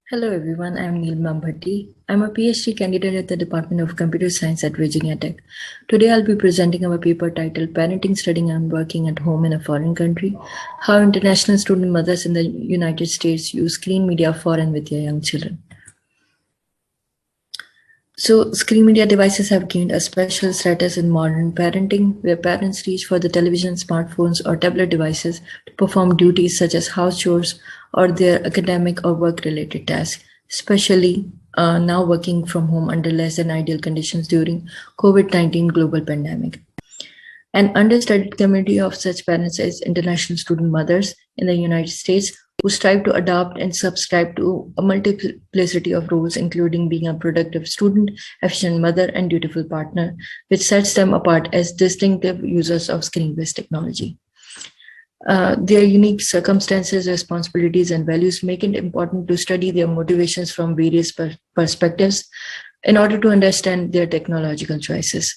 Hello everyone, I'm Neelma Bhatti. I'm a PhD candidate at the Department of Computer Science at Virginia Tech. Today I'll be presenting our paper titled Parenting, Studying and Working at Home in a Foreign Country, How International Student Mothers in the United States Use Screen Media for and with their young children. So, screen media devices have gained a special status in modern parenting, where parents reach for the television, smartphones, or tablet devices to perform duties such as house chores or their academic or work-related tasks, especially now working from home under less than ideal conditions during COVID-19 global pandemic. An understudied community of such parents is international student mothers in the United States who strive to adopt and subscribe to a multiplicity of roles, including being a productive student, efficient mother, and dutiful partner, which sets them apart as distinctive users of screen-based technology. Their unique circumstances, responsibilities, and values make it important to study their motivations from various perspectives in order to understand their technological choices.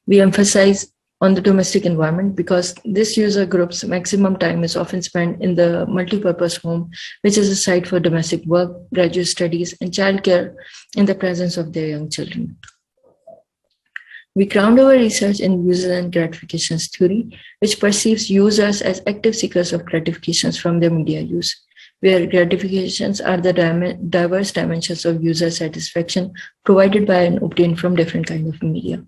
We emphasize on the domestic environment because this user group's maximum time is often spent in the multipurpose home, which is a site for domestic work, graduate studies, and childcare in the presence of their young children. We ground our research in user and gratifications theory, which perceives users as active seekers of gratifications from their media use, where gratifications are the diverse dimensions of user satisfaction provided by and obtained from different kinds of media.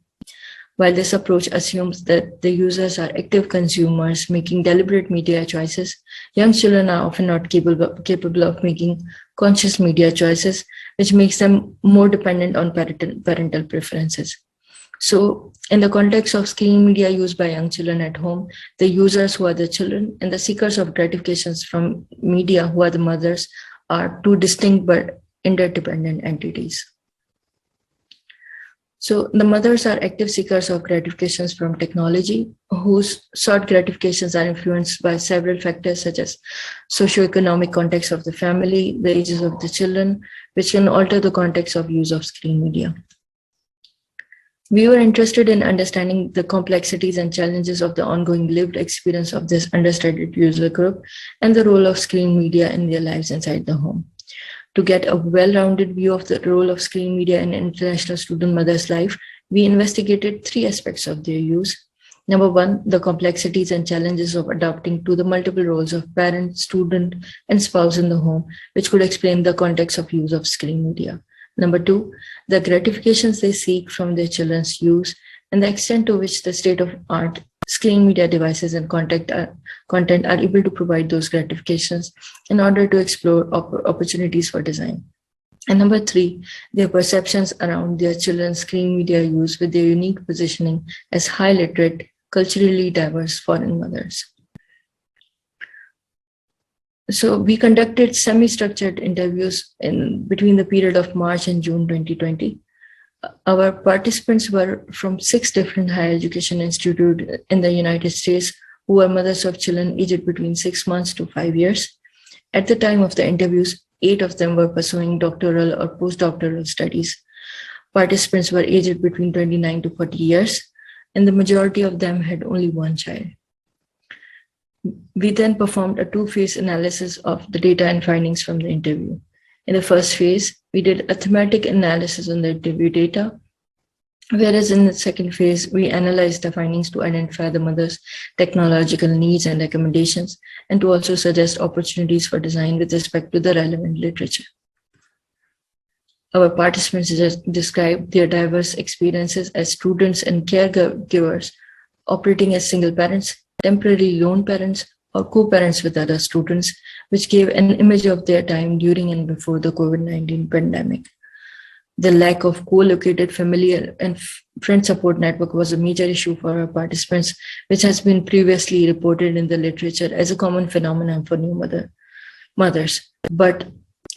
While this approach assumes that the users are active consumers making deliberate media choices, young children are often not capable of making conscious media choices, which makes them more dependent on parental preferences. So, in the context of screen media used by young children at home, the users who are the children and the seekers of gratifications from media who are the mothers are two distinct but interdependent entities. So the mothers are active seekers of gratifications from technology, whose sought gratifications are influenced by several factors such as socioeconomic context of the family, the ages of the children, which can alter the context of use of screen media. We were interested in understanding the complexities and challenges of the ongoing lived experience of this understudied user group and the role of screen media in their lives inside the home. To get a well-rounded view of the role of screen media in international student mothers' life, we investigated three aspects of their use. Number one, the complexities and challenges of adapting to the multiple roles of parent, student, and spouse in the home, which could explain the context of use of screen media. Number two, the gratifications they seek from their children's use and the extent to which the state-of-art screen media devices and content are able to provide those gratifications in order to explore opportunities for design. And number three, their perceptions around their children's screen media use with their unique positioning as high literate, culturally diverse foreign mothers. So we conducted semi-structured interviews between the period of March and June 2020. Our participants were from 6 different higher education institutes in the United States who were mothers of children aged between 6 months to 5 years. At the time of the interviews, 8 of them were pursuing doctoral or postdoctoral studies. Participants were aged between 29 to 40 years, and the majority of them had only one child. We then performed a 2-phase analysis of the data and findings from the interview. In the first phase, we did a thematic analysis on the interview data, whereas in the second phase, we analyzed the findings to identify the mother's technological needs and recommendations, and to also suggest opportunities for design with respect to the relevant literature. Our participants described their diverse experiences as students and caregivers, operating as single parents, temporary lone parents, or co-parents with other students, which gave an image of their time during and before the COVID-19 pandemic. The lack of co-located family and friend support network was a major issue for our participants, which has been previously reported in the literature as a common phenomenon for new mothers. But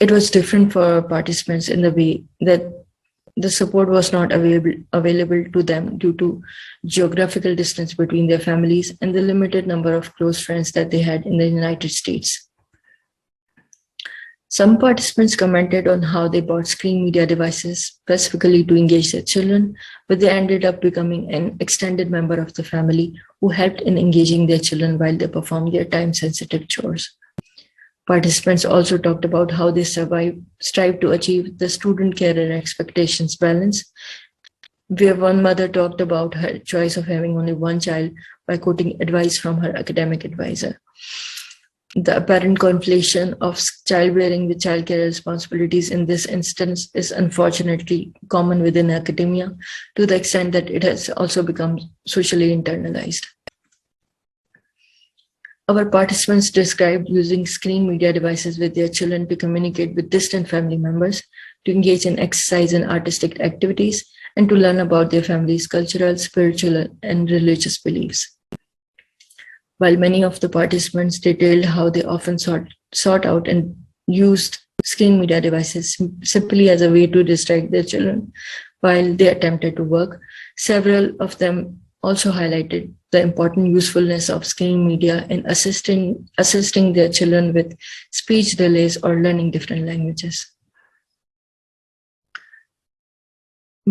it was different for our participants in the way that the support was not available to them due to geographical distance between their families and the limited number of close friends that they had in the United States. Some participants commented on how they bought screen media devices specifically to engage their children, but they ended up becoming an extended member of the family who helped in engaging their children while they performed their time-sensitive chores. Participants also talked about how they strive to achieve the student career expectations balance, where one mother talked about her choice of having only one child by quoting advice from her academic advisor. The apparent conflation of childbearing with childcare responsibilities in this instance is unfortunately common within academia, to the extent that it has also become socially internalized. Our participants described using screen media devices with their children to communicate with distant family members, to engage in exercise and artistic activities, and to learn about their family's cultural, spiritual, and religious beliefs. While many of the participants detailed how they often sought out and used screen media devices simply as a way to distract their children while they attempted to work, several of them also highlighted the important usefulness of screen media in assisting their children with speech delays or learning different languages.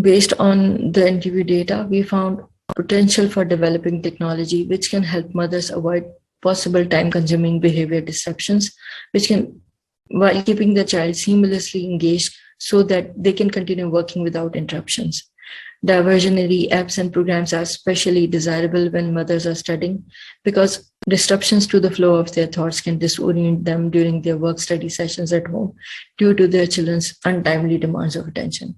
Based on the interview data, we found potential for developing technology which can help mothers avoid possible time-consuming behavior disruptions, while keeping the child seamlessly engaged so that they can continue working without interruptions. Diversionary apps and programs are especially desirable when mothers are studying, because disruptions to the flow of their thoughts can disorient them during their work-study sessions at home due to their children's untimely demands of attention.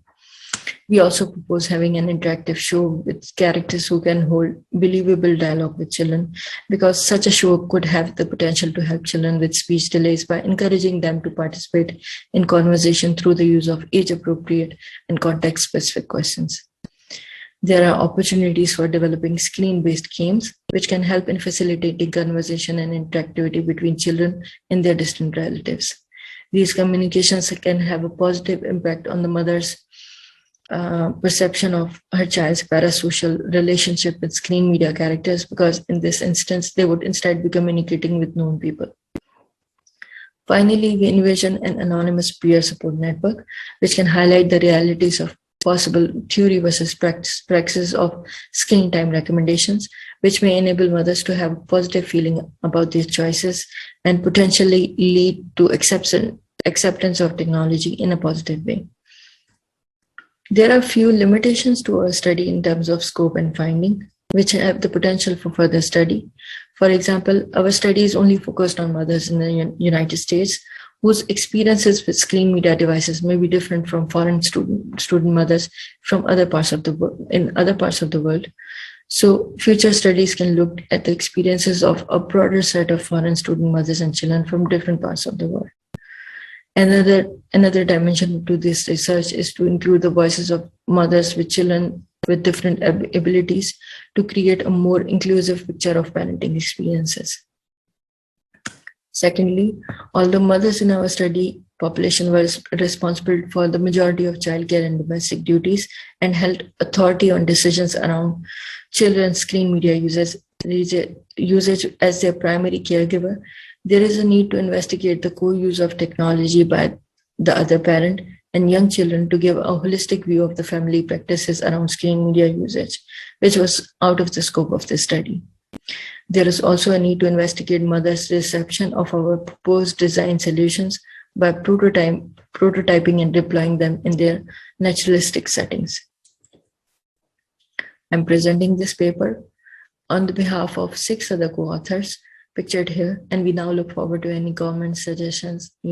We also propose having an interactive show with characters who can hold believable dialogue with children, because such a show could have the potential to help children with speech delays by encouraging them to participate in conversation through the use of age-appropriate and context-specific questions. There are opportunities for developing screen-based games, which can help in facilitating conversation and interactivity between children and their distant relatives. These communications can have a positive impact on the mother's perception of her child's parasocial relationship with screen media characters, because in this instance, they would instead be communicating with known people. Finally, we envision an anonymous peer support network, which can highlight the realities of possible theory versus practices of screen time recommendations, which may enable mothers to have a positive feeling about their choices and potentially lead to acceptance of technology in a positive way. There are few limitations to our study in terms of scope and finding, which have the potential for further study. For example, our study is only focused on mothers in the United States, whose experiences with screen media devices may be different from foreign student mothers from other parts of the world. So future studies can look at the experiences of a broader set of foreign student mothers and children from different parts of the world. Another dimension to this research is to include the voices of mothers with children with different abilities to create a more inclusive picture of parenting experiences. Secondly, although mothers in our study population were responsible for the majority of childcare and domestic duties and held authority on decisions around children's screen media usage as their primary caregiver, there is a need to investigate the co-use of technology by the other parent and young children to give a holistic view of the family practices around screen media usage, which was out of the scope of this study. There is also a need to investigate mothers' reception of our proposed design solutions by prototyping and deploying them in their naturalistic settings. I'm presenting this paper on the behalf of 6 other co-authors pictured here, and we now look forward to any comments, suggestions,